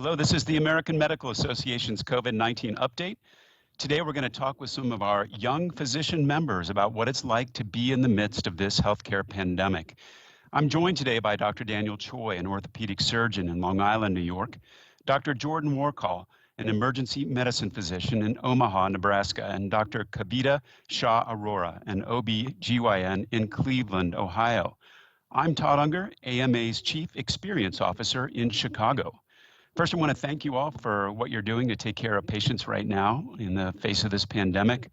Hello, this is the American Medical Association's COVID-19 update. Today, we're going to talk with some of our young physician members about what it's like to be in the midst of this healthcare pandemic. I'm joined today by Dr. Daniel Choi, an orthopedic surgeon in Long Island, New York, Dr. Jordan Warkall, an emergency medicine physician in Omaha, Nebraska, and Dr. Kavita Shah Arora, an OB-GYN in Cleveland, Ohio. I'm Todd Unger, AMA's Chief Experience Officer in Chicago. First, I want to thank you all for what you're doing to take care of patients right now in the face of this pandemic.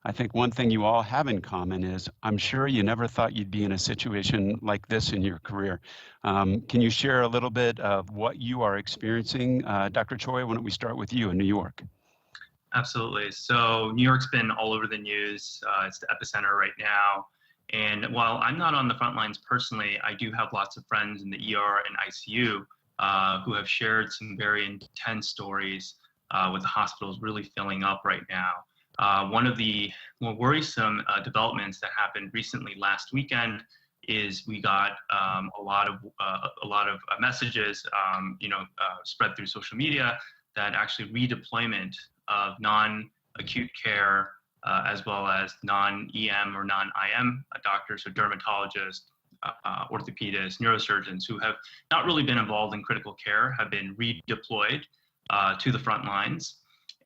I think one thing you all have in common is I'm sure you never thought you'd be in a situation like this in your career. Can you share a little bit of what you are experiencing? Dr. Choi, why don't we start with you in New York? Absolutely. So New York's been all over the news. It's the epicenter right now. And while I'm not on the front lines personally, I do have lots of friends in the ER and ICU who have shared some very intense stories with the hospitals really filling up right now. One of the more worrisome developments that happened recently last weekend is we got a lot of messages, spread through social media that actually redeployment of non-acute care as well as non-EM or non-IM doctors, so dermatologists, orthopedists, neurosurgeons who have not really been involved in critical care have been redeployed to the front lines.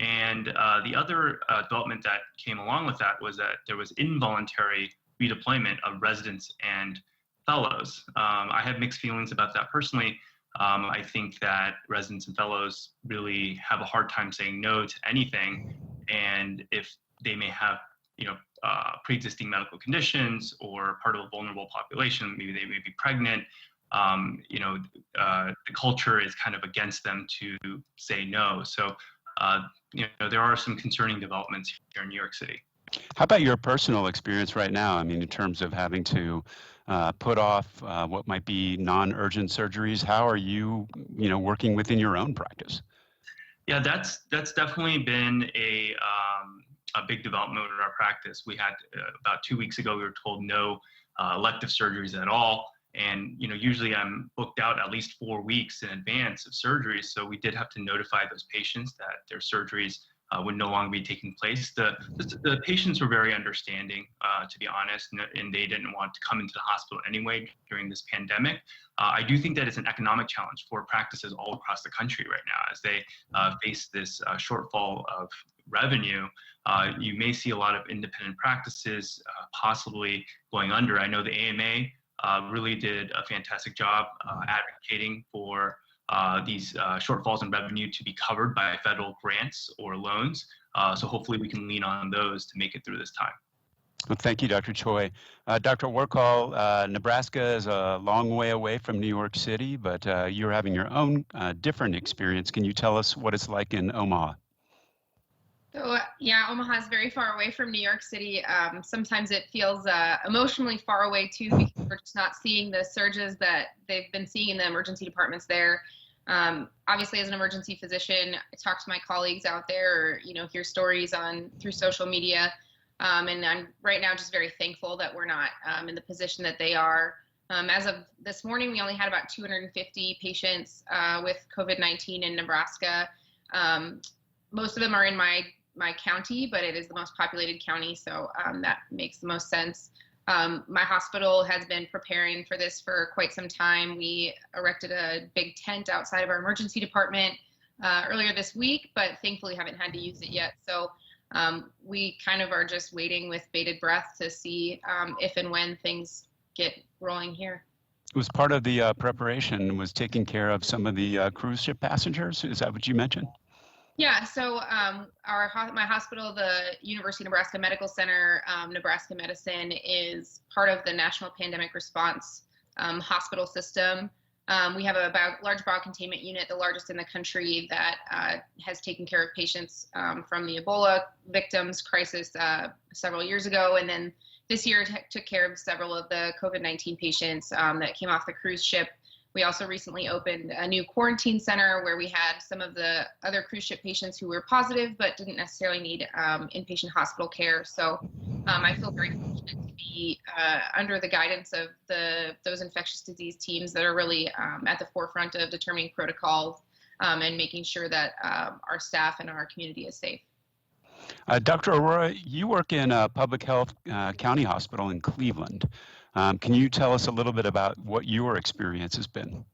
And the other development that came along with that was that there was involuntary redeployment of residents and fellows. I have mixed feelings about that personally. I think that residents and fellows really have a hard time saying no to anything. And if they may have, pre-existing medical conditions or part of a vulnerable population, maybe they may be pregnant, the culture is kind of against them to say no. So, there are some concerning developments here in New York City. How about your personal experience right now? I mean, in terms of having to put off what might be non-urgent surgeries, how are you, working within your own practice? Yeah, that's definitely been a big development in our practice. We had about 2 weeks ago, we were told no elective surgeries at all. And, usually I'm booked out at least 4 weeks in advance of surgeries. So we did have to notify those patients that their surgeries would no longer be taking place. The patients were very understanding, to be honest, and they didn't want to come into the hospital anyway during this pandemic. I do think that it's an economic challenge for practices all across the country right now as they face this shortfall of revenue. You may see a lot of independent practices possibly going under. I know the AMA really did a fantastic job advocating for these shortfalls in revenue to be covered by federal grants or loans. So hopefully we can lean on those to make it through this time. Well, thank you, Dr. Choi. Dr. Warkall, Nebraska is a long way away from New York City, but you're having your own different experience. Can you tell us what it's like in Omaha? So yeah, Omaha is very far away from New York City. Sometimes it feels emotionally far away too, because we're just not seeing the surges that they've been seeing in the emergency departments there. Obviously, as an emergency physician, I talk to my colleagues out there, or hear stories through social media, and I'm right now just very thankful that we're not in the position that they are. As of this morning, we only had about 250 patients with COVID-19 in Nebraska. Most of them are in my county, but it is the most populated county, so that makes the most sense. My hospital has been preparing for this for quite some time. We erected a big tent outside of our emergency department earlier this week, but thankfully haven't had to use it yet. So we kind of are just waiting with bated breath to see if and when things get rolling here. It was part of the preparation, was taking care of some of the cruise ship passengers. Is that what you mentioned? Yeah, so my hospital, the University of Nebraska Medical Center, Nebraska Medicine, is part of the National Pandemic Response hospital system. We have a large biocontainment unit, the largest in the country, that has taken care of patients from the Ebola victims crisis several years ago, and then this year took care of several of the COVID-19 patients that came off the cruise ship. We also recently opened a new quarantine center where we had some of the other cruise ship patients who were positive but didn't necessarily need inpatient hospital care. So I feel very fortunate to be under the guidance of those infectious disease teams that are really at the forefront of determining protocols and making sure that our staff and our community is safe. Dr. Aurora, you work in a public health county hospital in Cleveland. Can you tell us a little bit about what your experience has been?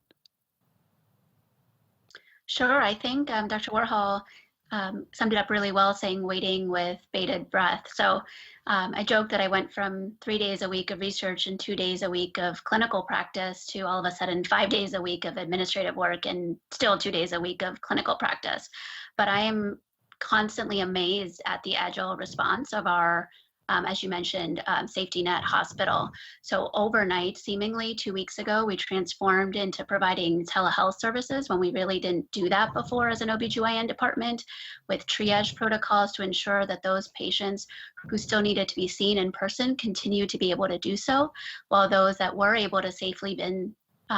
Sure, I think Dr. Warhol summed it up really well, saying waiting with bated breath. So I joke that I went from 3 days a week of research and 2 days a week of clinical practice to all of a sudden 5 days a week of administrative work and still 2 days a week of clinical practice. But I am constantly amazed at the agile response of our, as you mentioned, safety net hospital. So overnight, seemingly 2 weeks ago, we transformed into providing telehealth services when we really didn't do that before as an OBGYN department, with triage protocols to ensure that those patients who still needed to be seen in person continue to be able to do so, while those that were able to safely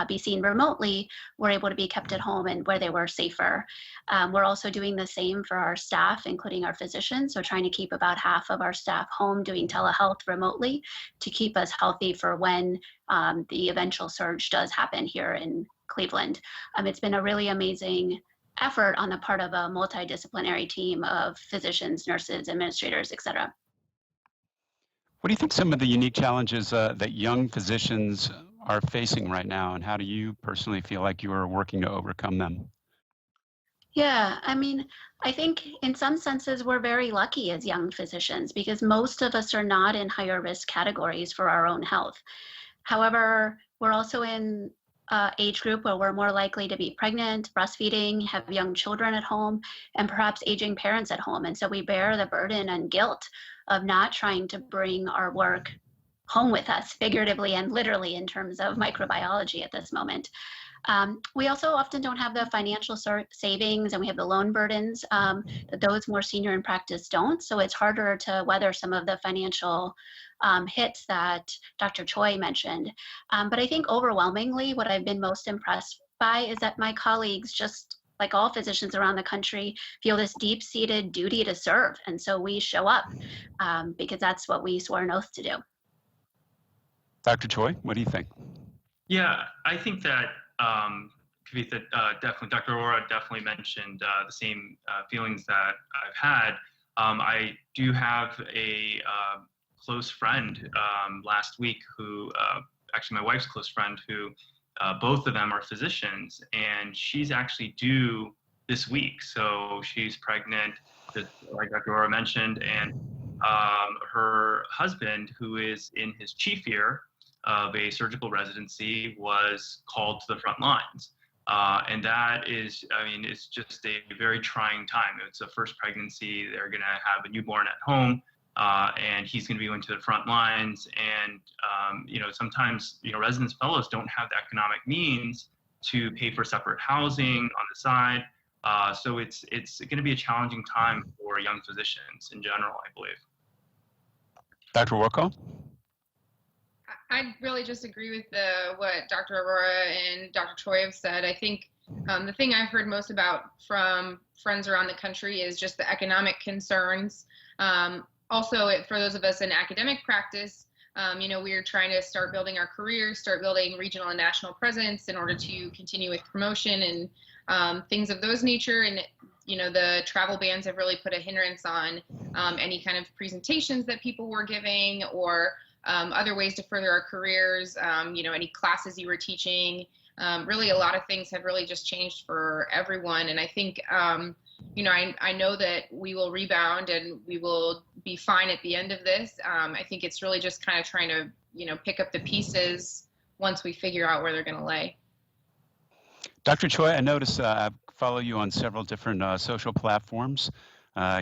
be seen remotely were able to be kept at home and where they were safer. We're also doing the same for our staff, including our physicians. So trying to keep about half of our staff home doing telehealth remotely to keep us healthy for when the eventual surge does happen here in Cleveland. It's been a really amazing effort on the part of a multidisciplinary team of physicians, nurses, administrators, et cetera. What do you think some of the unique challenges that young physicians are facing right now, and how do you personally feel like you are working to overcome them? Yeah, I mean, I think in some senses we're very lucky as young physicians because most of us are not in higher risk categories for our own health. However, we're also in age group where we're more likely to be pregnant, breastfeeding, have young children at home, and perhaps aging parents at home. And so we bear the burden and guilt of not trying to bring our work home with us, figuratively and literally in terms of microbiology at this moment. We also often don't have the financial savings, and we have the loan burdens that those more senior in practice don't. So it's harder to weather some of the financial hits that Dr. Choi mentioned. But I think overwhelmingly, what I've been most impressed by is that my colleagues, just like all physicians around the country, feel this deep-seated duty to serve. And so we show up because that's what we swore an oath to do. Dr. Choi, what do you think? Yeah, I think that Kavitha, definitely, Dr. Aurora definitely mentioned the same feelings that I've had. I do have a close friend last week who, actually my wife's close friend who, both of them are physicians, and she's actually due this week. So she's pregnant, like Dr. Aurora mentioned, and her husband, who is in his chief year of a surgical residency, was called to the front lines. And that is, I mean, it's just a very trying time. It's a first pregnancy. They're going to have a newborn at home, and he's going to be going to the front lines. And, sometimes, residence fellows don't have the economic means to pay for separate housing on the side. So it's going to be a challenging time for young physicians in general, I believe. Dr. Warhol? I really just agree with what Dr. Aurora and Dr. Choi have said. I think the thing I've heard most about from friends around the country is just the economic concerns. Also, for those of us in academic practice, we're trying to start building our careers, start building regional and national presence in order to continue with promotion and things of those nature. And the travel bans have really put a hindrance on any kind of presentations that people were giving, or other ways to further our careers, any classes you were teaching. Really, a lot of things have really just changed for everyone. And I think, I know that we will rebound and we will be fine at the end of this. I think it's really just kind of trying to, pick up the pieces once we figure out where they're going to lay. Dr. Choi, I notice I follow you on several different social platforms.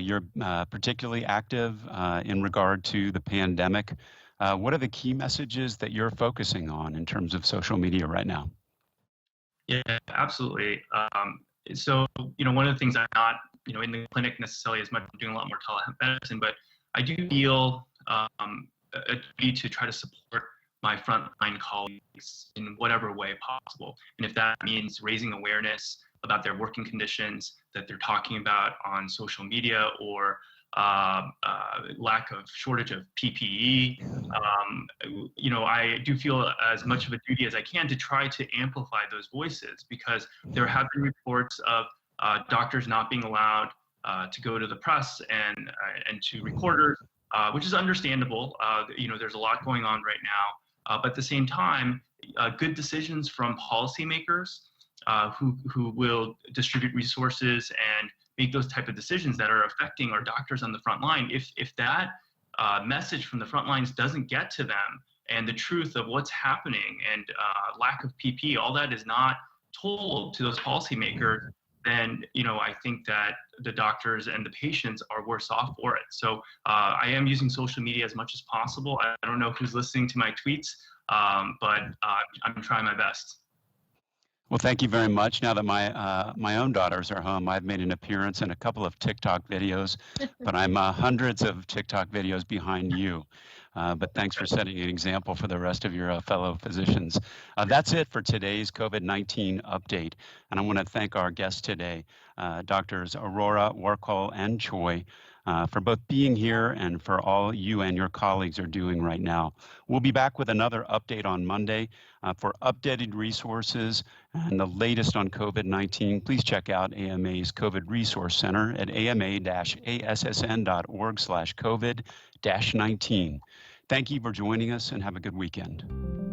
You're particularly active in regard to the pandemic. What are the key messages that you're focusing on in terms of social media right now? Yeah, absolutely. So, one of the things I'm not, in the clinic necessarily as much, I'm doing a lot more telemedicine, but I do feel a duty to try to support my frontline colleagues in whatever way possible. And if that means raising awareness about their working conditions that they're talking about on social media, or lack of shortage of PPE. I do feel as much of a duty as I can to try to amplify those voices, because there have been reports of doctors not being allowed to go to the press and to reporters, which is understandable. There's a lot going on right now, but at the same time, good decisions from policymakers who will distribute resources and make those type of decisions that are affecting our doctors on the front line. If that message from the front lines doesn't get to them, and the truth of what's happening and lack of PPE, all that is not told to those policymakers, then I think that the doctors and the patients are worse off for it. So I am using social media as much as possible. I don't know who's listening to my tweets, but I'm trying my best. Well, thank you very much. Now that my own daughters are home, I've made an appearance in a couple of TikTok videos, but I'm hundreds of TikTok videos behind you. But thanks for setting an example for the rest of your fellow physicians. That's it for today's COVID-19 update. And I want to thank our guests today, Doctors Aurora, Warkol, and Choi, for both being here and for all you and your colleagues are doing right now. We'll be back with another update on Monday. For updated resources and the latest on COVID-19, please check out AMA's COVID Resource Center at ama-assn.org/COVID-19. Thank you for joining us and have a good weekend.